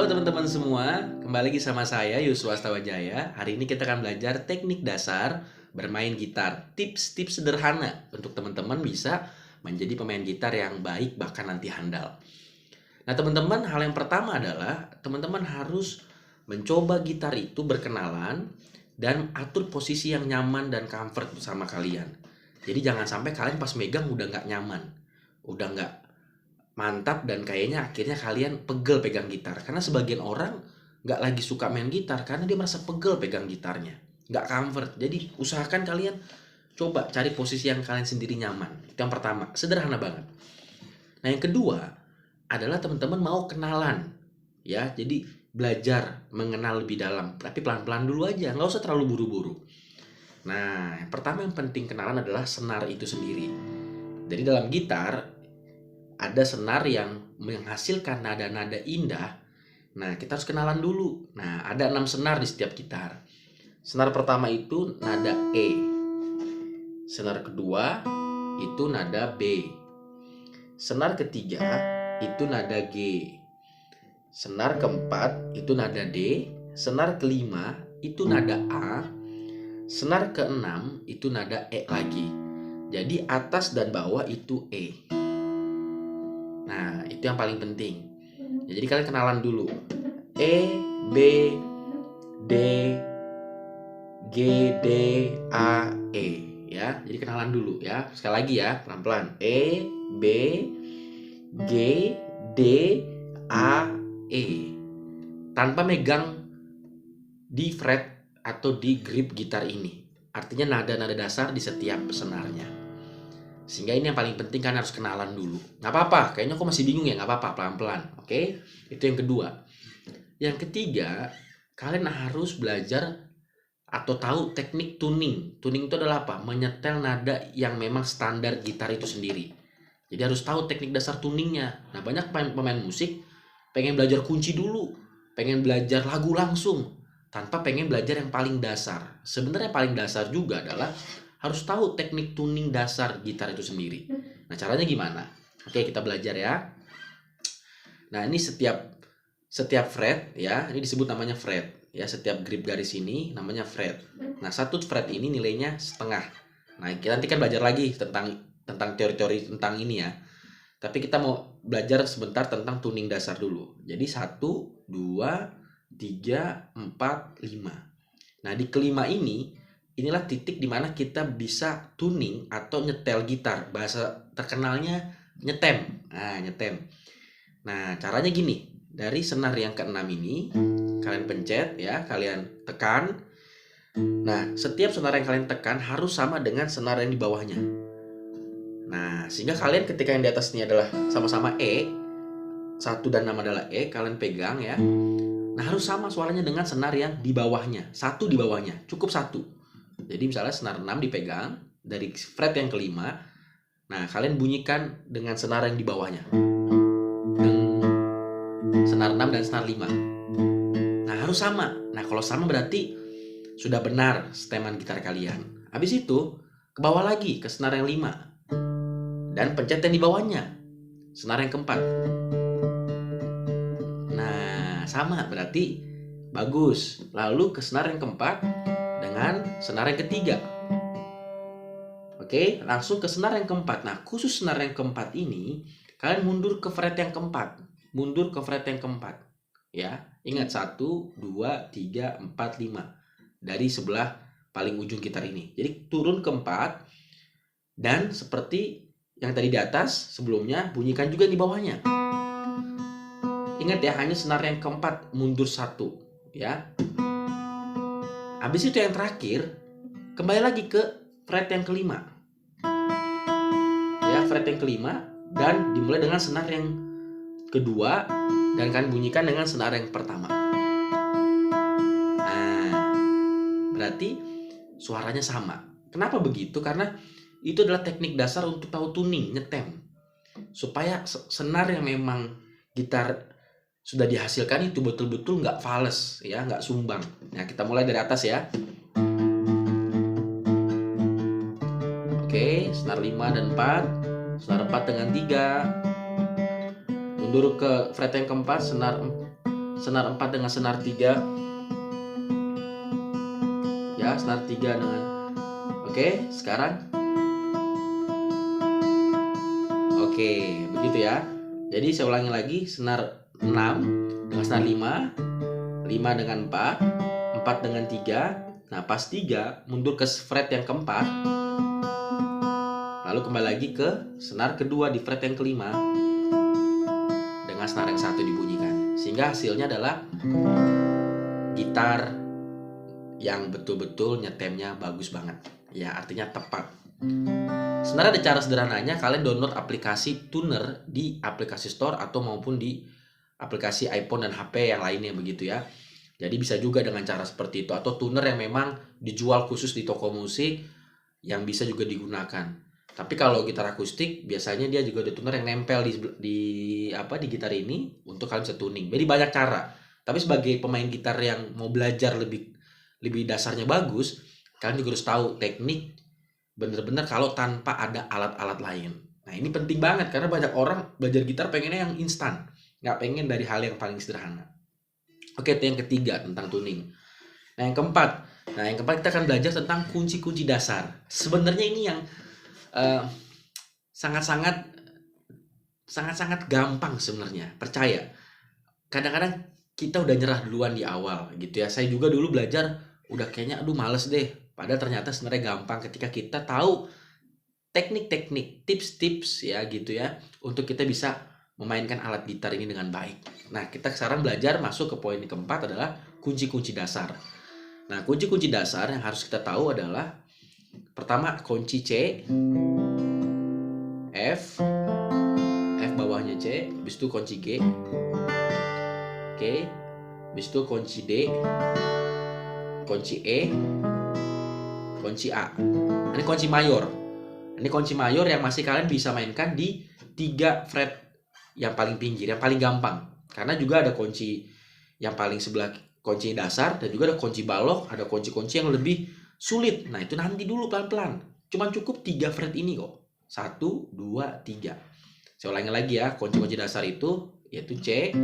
Halo teman-teman semua, kembali lagi sama saya Yuswa Astawajaya. Hari ini kita akan belajar teknik dasar bermain gitar. Tips-tips sederhana untuk teman-teman bisa menjadi pemain gitar yang baik bahkan nanti handal. Nah teman-teman, hal yang pertama adalah teman-teman harus mencoba gitar itu berkenalan dan atur posisi yang nyaman dan comfort bersama kalian. Jadi jangan sampai kalian pas megang udah nggak nyaman, udah nggak mantap dan kayaknya akhirnya kalian pegel pegang gitar. Karena sebagian orang nggak lagi suka main gitar karena dia merasa pegel pegang gitarnya, nggak comfort. Jadi usahakan kalian coba cari posisi yang kalian sendiri nyaman. Itu yang pertama, sederhana banget. Nah yang kedua adalah teman-teman mau kenalan, ya. Jadi belajar mengenal lebih dalam, tapi pelan-pelan dulu aja, nggak usah terlalu buru-buru. Nah yang pertama yang penting kenalan adalah senar itu sendiri. Jadi dalam gitar ada senar yang menghasilkan nada-nada indah. Nah, kita harus kenalan dulu. Nah, ada 6 senar di setiap gitar. Senar pertama itu nada E. Senar kedua itu nada B. Senar ketiga itu nada G. Senar keempat itu nada D. Senar kelima itu nada A. Senar keenam itu nada E lagi. Jadi atas dan bawah itu E. Nah, itu yang paling penting. Ya, jadi kalian kenalan dulu. E, B, D, G, D, A, E. Ya, jadi kenalan dulu ya. Sekali lagi ya, pelan-pelan. E, B, G, D, A, E. Tanpa megang di fret atau di grip gitar ini. Artinya nada-nada dasar di setiap senarnya. Sehingga ini yang paling penting, kan harus kenalan dulu. Nggak apa-apa, kayaknya kok masih bingung ya, nggak apa-apa, pelan-pelan. Oke, itu yang kedua. Yang ketiga, kalian harus belajar atau tahu teknik tuning. Tuning itu adalah apa? Menyetel nada yang memang standar gitar itu sendiri. Jadi harus tahu teknik dasar tuningnya. Nah banyak pemain musik pengen belajar kunci dulu, pengen belajar lagu langsung, tanpa pengen belajar yang paling dasar. Sebenarnya yang paling dasar juga adalah harus tahu teknik tuning dasar gitar itu sendiri. Nah caranya gimana? Oke, kita belajar ya. Nah ini setiap fret ya, ini disebut namanya fret ya. Setiap grip garis ini namanya fret. Nah satu fret ini nilainya setengah. Nah kita nanti kan belajar lagi tentang teori-teori tentang ini ya. Tapi kita mau belajar sebentar tentang tuning dasar dulu. Jadi 1, 2, 3, 4, 5. Nah di kelima ini, inilah titik dimana kita bisa tuning atau nyetel gitar. Bahasa terkenalnya nyetem. Nah, nyetem. Nah, caranya gini. Dari senar yang keenam ini, kalian pencet ya, kalian tekan. Nah, setiap senar yang kalian tekan harus sama dengan senar yang di bawahnya. Nah, sehingga kalian ketika yang di atas ini adalah sama-sama E, 1 dan 6 adalah E, kalian pegang ya. Nah, harus sama suaranya dengan senar yang di bawahnya. 1 di bawahnya, cukup 1. Jadi misalnya senar 6 dipegang dari fret yang kelima. Nah kalian bunyikan dengan senar yang di bawahnya. Senar 6 dan senar 5. Nah harus sama. Nah kalau sama berarti sudah benar seteman gitar kalian. Habis itu ke bawah lagi ke senar yang 5. Dan pencet yang di bawahnya, senar yang keempat. Nah sama, berarti bagus. Lalu ke senar yang keempat dengan senar yang ketiga. Oke, langsung ke senar yang keempat. Nah, khusus senar yang keempat ini, kalian mundur ke fret yang keempat. Mundur ke fret yang keempat. Ya, ingat 1, 2, 3, 4, 5. Dari sebelah paling ujung gitar ini. Jadi turun ke 4. Dan seperti yang tadi di atas, sebelumnya, bunyikan juga di bawahnya. Ingat ya, hanya senar yang keempat mundur 1. Ya. Habis itu yang terakhir, kembali lagi ke fret yang kelima. Ya, fret yang kelima, dan dimulai dengan senar yang kedua dan kalian bunyikan dengan senar yang pertama. Nah, berarti suaranya sama. Kenapa begitu? Karena itu adalah teknik dasar untuk tahu tuning, nyetem. Supaya senar yang memang gitar sudah dihasilkan itu betul-betul nggak fales ya, nggak sumbang. Nah kita mulai dari atas ya. Oke, senar 5 dan 4, senar 4 dengan 3. Mundur ke fret yang keempat, senar senar 4 dengan senar 3. Ya, senar 3 dengan. Oke, sekarang. Oke, begitu ya. Jadi saya ulangi lagi, senar 6 dengan senar 5, 5 dengan 4, 4 dengan 3. Nah, pas 3 mundur ke fret yang keempat. Lalu kembali lagi ke senar kedua di fret yang kelima dengan senar yang satu dibunyikan. Sehingga hasilnya adalah gitar yang betul-betul nyetemnya bagus banget. Ya, artinya tepat. Sebenarnya ada cara sederhananya, kalian download aplikasi tuner di aplikasi store atau maupun di aplikasi iPhone dan HP yang lainnya begitu ya. Jadi bisa juga dengan cara seperti itu, atau tuner yang memang dijual khusus di toko musik yang bisa juga digunakan. Tapi kalau gitar akustik biasanya dia juga ada tuner yang nempel di gitar ini untuk kalian bisa tuning. Jadi banyak cara. Tapi sebagai pemain gitar yang mau belajar lebih dasarnya bagus, kalian juga harus tahu teknik bener-bener kalau tanpa ada alat-alat lain. Nah ini penting banget karena banyak orang belajar gitar pengennya yang instan, nggak pengen dari hal yang paling sederhana. Oke, itu yang ketiga tentang tuning. Nah yang keempat kita akan belajar tentang kunci-kunci dasar. Sebenarnya ini yang sangat-sangat gampang sebenarnya, percaya. Kadang-kadang kita udah nyerah duluan di awal gitu ya. Saya juga dulu belajar udah kayaknya aduh males deh. Padahal ternyata sebenarnya gampang ketika kita tahu teknik-teknik, tips-tips ya gitu ya, untuk kita bisa memainkan alat gitar ini dengan baik. Nah, kita sekarang belajar masuk ke poin yang keempat adalah kunci-kunci dasar. Nah, kunci-kunci dasar yang harus kita tahu adalah pertama kunci C, F bawahnya C, habis itu kunci G, Oke, habis itu kunci D, kunci E, kunci A. Ini kunci mayor. Ini kunci mayor yang masih kalian bisa mainkan di 3 fret yang paling pinggir, yang paling gampang. Karena juga ada kunci yang paling sebelah kunci dasar dan juga ada kunci balok, ada kunci-kunci yang lebih sulit. Nah, itu nanti dulu pelan-pelan. Cuman cukup 3 fret ini kok. 1, 2, 3. Saya ulangi lagi ya, kunci-kunci dasar itu yaitu C,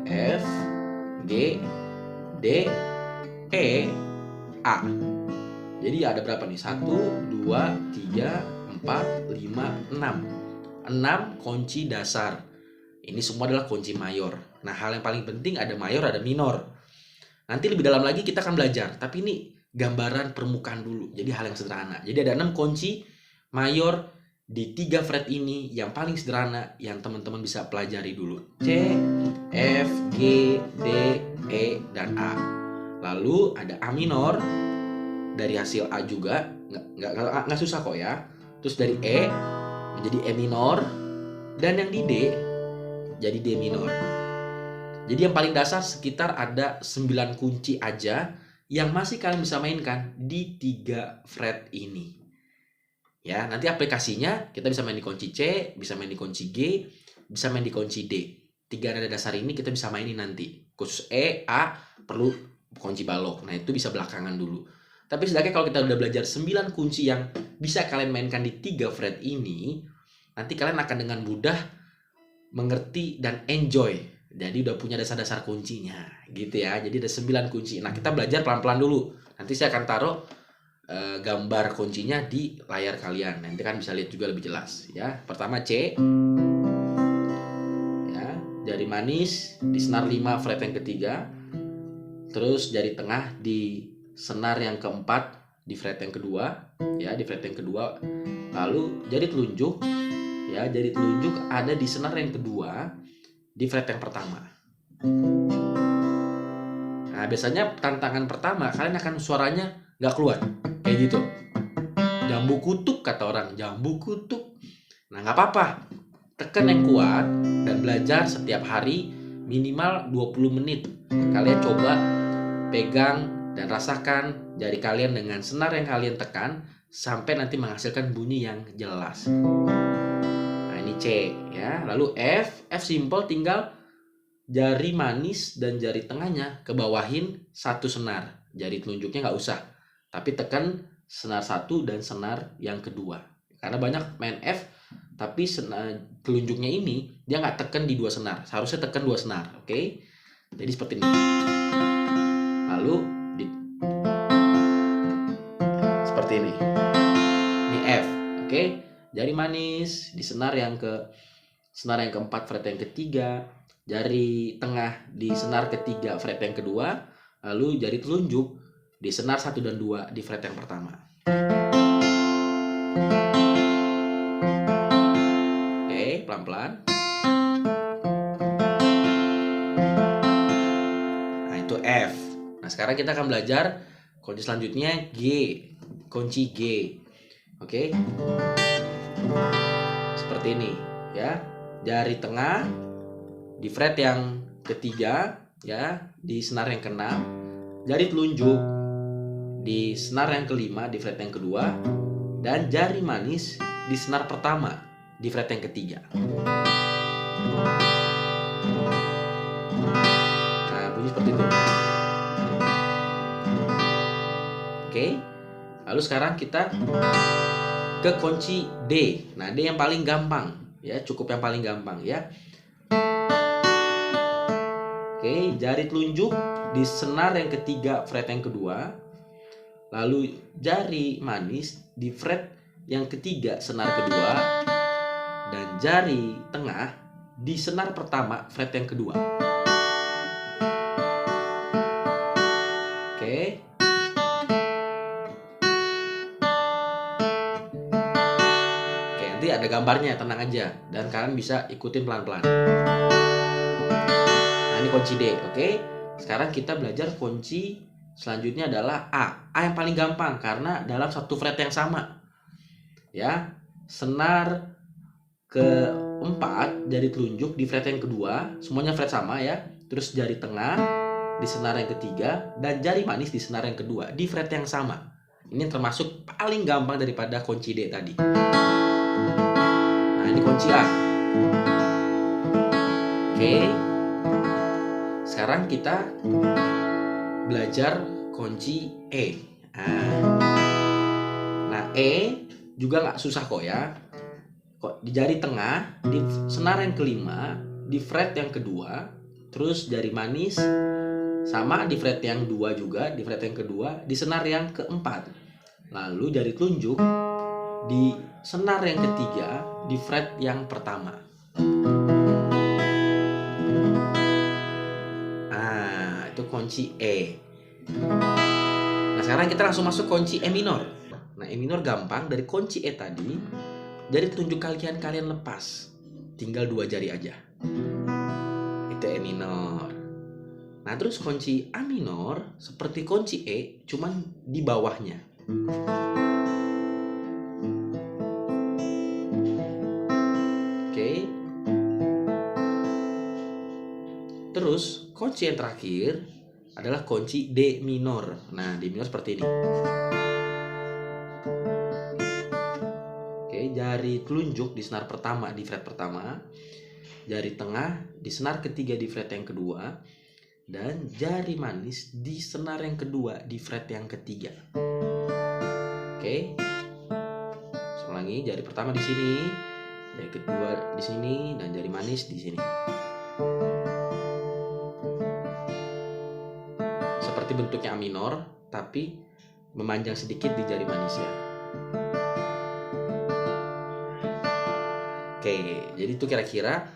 F, G, D, E, A. Jadi ada berapa nih? 1, 2, 3, 4, 5, 6. 6 kunci dasar. Ini semua adalah kunci mayor. Nah, hal yang paling penting ada mayor, ada minor. Nanti lebih dalam lagi kita akan belajar. Tapi ini gambaran permukaan dulu. Jadi hal yang sederhana. Jadi ada 6 kunci mayor di 3 fret ini yang paling sederhana yang teman-teman bisa pelajari dulu. C, F, G, D, E, dan A. Lalu ada A minor. Dari hasil A juga nggak susah kok ya. Terus dari E menjadi E minor, dan yang di D jadi D minor. Jadi yang paling dasar sekitar ada 9 kunci aja yang masih kalian bisa mainkan di 3 fret ini. Ya, nanti aplikasinya kita bisa main di kunci C, bisa main di kunci G, bisa main di kunci D. 3 nada dasar ini kita bisa mainin nanti. Khusus E, A perlu kunci balok. Nah, itu bisa belakangan dulu. Tapi setidaknya kalau kita udah belajar 9 kunci yang bisa kalian mainkan di 3 fret ini, nanti kalian akan dengan mudah mengerti dan enjoy. Jadi udah punya dasar-dasar kuncinya gitu ya. Jadi ada 9 kunci. Nah, kita belajar pelan-pelan dulu. Nanti saya akan taruh gambar kuncinya di layar kalian. Nanti kan bisa lihat juga lebih jelas ya. Pertama C. Ya, jari manis di senar 5 fret yang ketiga. Terus jari tengah di senar yang keempat di fret yang kedua, ya di fret yang kedua. Lalu jari telunjuk, ya jari telunjuk ada di senar yang kedua di fret yang pertama. Nah biasanya tantangan pertama kalian akan suaranya nggak keluar kayak gitu. Jambu kutuk kata orang, jambu kutuk. Nah nggak apa-apa, tekan yang kuat dan belajar setiap hari minimal 20 menit. Kalian coba pegang dan rasakan jari kalian dengan senar yang kalian tekan sampai nanti menghasilkan bunyi yang jelas. Nah ini C ya. Lalu F simple, tinggal jari manis dan jari tengahnya ke bawahin satu senar. Jari telunjuknya nggak usah, tapi tekan senar 1 dan senar yang kedua. Karena banyak main F tapi telunjuknya ini dia nggak tekan di 2 senar. Seharusnya tekan 2 senar, oke? Jadi seperti ini. Lalu seperti ini. Ini F, oke? Jari manis di senar yang keempat fret yang ketiga, jari tengah di senar ketiga fret yang kedua, lalu jari telunjuk di senar 1 dan 2 di fret yang pertama. Oke, pelan-pelan. Nah, itu F. Nah, sekarang kita akan belajar kunci selanjutnya G, kunci G. Oke. Seperti ini, ya. Jari tengah di fret yang ketiga, ya, di senar yang keenam. Jari telunjuk di senar yang kelima di fret yang kedua, dan jari manis di senar pertama di fret yang ketiga. Nah, bunyi seperti itu. Oke. Lalu sekarang kita ke kunci D. Nah, D yang paling gampang, ya, cukup yang paling gampang, ya. Oke, jari telunjuk di senar yang ketiga fret yang kedua, lalu jari manis di fret yang ketiga senar kedua, dan jari tengah di senar pertama fret yang kedua. Oke. Oke, nanti ada gambarnya, tenang aja, dan kalian bisa ikutin pelan-pelan. Nah, ini kunci D, oke? Sekarang kita belajar kunci selanjutnya adalah A. A yang paling gampang karena dalam satu fret yang sama. Ya, senar keempat jari telunjuk di fret yang kedua, semuanya fret sama, ya. Terus jari tengah di senar yang ketiga dan jari manis di senar yang kedua di fret yang sama. Ini termasuk paling gampang daripada kunci D tadi. Nah, ini kunci A. Oke. Sekarang kita belajar kunci E. Nah, E juga nggak susah kok, ya. Kok di jari tengah di senar yang kelima di fret yang kedua, terus jari manis sama di fret yang 2 juga di fret yang kedua di senar yang keempat, lalu jari telunjuk di senar yang ketiga di fret yang pertama. Nah, itu kunci E. Nah, sekarang kita langsung masuk kunci E minor. Nah, E minor gampang, dari kunci E tadi jari telunjuk kalian lepas, tinggal 2 jari aja. Itu E minor. Nah, terus kunci A minor seperti kunci E, cuman di bawahnya. Oke. Terus kunci yang terakhir adalah kunci D minor. Nah, D minor seperti ini. Oke, jari telunjuk di senar pertama di fret pertama, jari tengah di senar ketiga di fret yang kedua, dan jari manis di senar yang kedua di fret yang ketiga. Oke. Ulangi, jari pertama di sini, jari kedua di sini, dan jari manis di sini. Seperti bentuknya A minor, tapi memanjang sedikit di jari manisnya. Oke, jadi itu kira-kira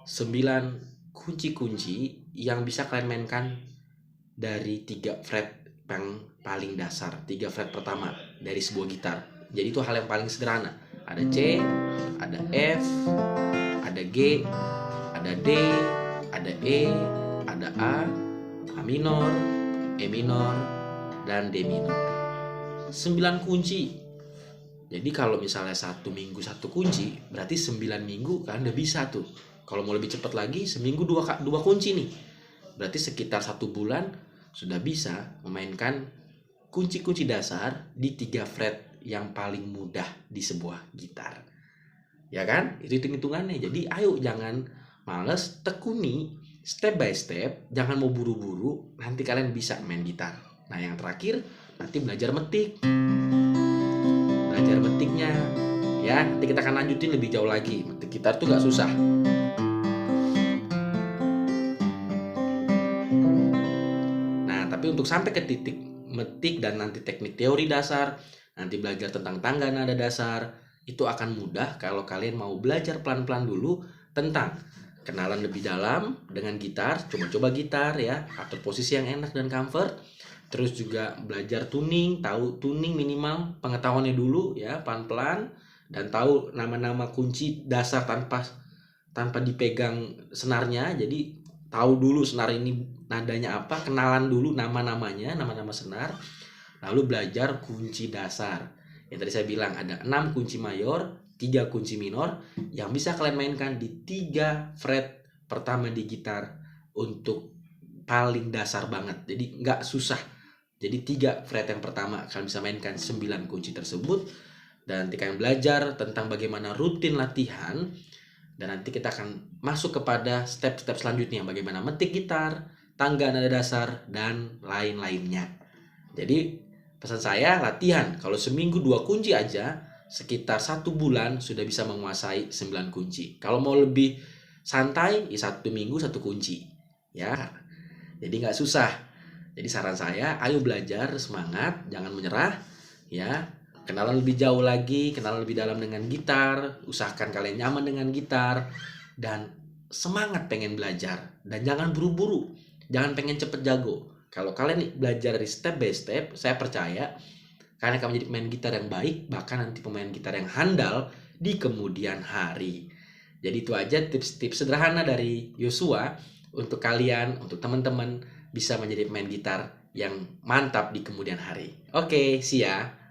9 kunci-kunci yang bisa kalian mainkan dari 3 fret yang paling dasar, 3 fret pertama dari sebuah gitar. Jadi itu hal yang paling sederhana. Ada C, ada F, ada G, ada D, ada E, ada A minor, E minor, dan D minor. 9 kunci. Jadi kalau misalnya 1 minggu 1 kunci, berarti 9 minggu kan udah bisa tuh. Kalau mau lebih cepat lagi, seminggu 2 kunci nih. Berarti sekitar 1 bulan sudah bisa memainkan kunci-kunci dasar di 3 fret yang paling mudah di sebuah gitar. Ya kan? Itu hitung-hitungannya. Jadi ayo jangan males, tekuni step by step, jangan mau buru-buru, nanti kalian bisa main gitar. Nah, yang terakhir nanti belajar metik. Belajar metiknya ya, nanti kita akan lanjutin lebih jauh lagi. Metik gitar tuh gak susah. Tapi untuk sampai ke titik metik dan nanti teknik teori dasar, nanti belajar tentang tangga nada dasar, itu akan mudah kalau kalian mau belajar pelan-pelan dulu tentang kenalan lebih dalam dengan gitar, coba-coba gitar ya, atur posisi yang enak dan comfort. Terus juga belajar tuning, tahu tuning minimal pengetahuannya dulu ya, pelan-pelan, dan tahu nama-nama kunci dasar tanpa dipegang senarnya. Jadi tahu dulu senar ini nadanya apa, kenalan dulu nama-namanya, nama-nama senar. Lalu belajar kunci dasar. Yang tadi saya bilang ada 6 kunci mayor, 3 kunci minor yang bisa kalian mainkan di 3 fret pertama di gitar untuk paling dasar banget. Jadi nggak susah. Jadi 3 fret yang pertama kalian bisa mainkan 9 kunci tersebut. Dan nanti kalian belajar tentang bagaimana rutin latihan. Dan nanti kita akan masuk kepada step-step selanjutnya. Bagaimana metik gitar, tangga nada dasar, dan lain-lainnya. Jadi pesan saya latihan. Kalau seminggu 2 kunci aja, sekitar 1 bulan sudah bisa menguasai 9 kunci. Kalau mau lebih santai, ya 1 minggu 1 kunci. Ya, jadi nggak susah. Jadi saran saya, ayo belajar, semangat, jangan menyerah, ya. Kenalan lebih jauh lagi, kenalan lebih dalam dengan gitar, usahakan kalian nyaman dengan gitar, dan semangat pengen belajar. Dan jangan buru-buru, jangan pengen cepet jago. Kalau kalian belajar dari step by step, saya percaya kalian akan menjadi pemain gitar yang baik, bahkan nanti pemain gitar yang handal di kemudian hari. Jadi itu aja tips-tips sederhana dari Yosua untuk kalian, untuk teman-teman bisa menjadi pemain gitar yang mantap di kemudian hari. Oke, see ya.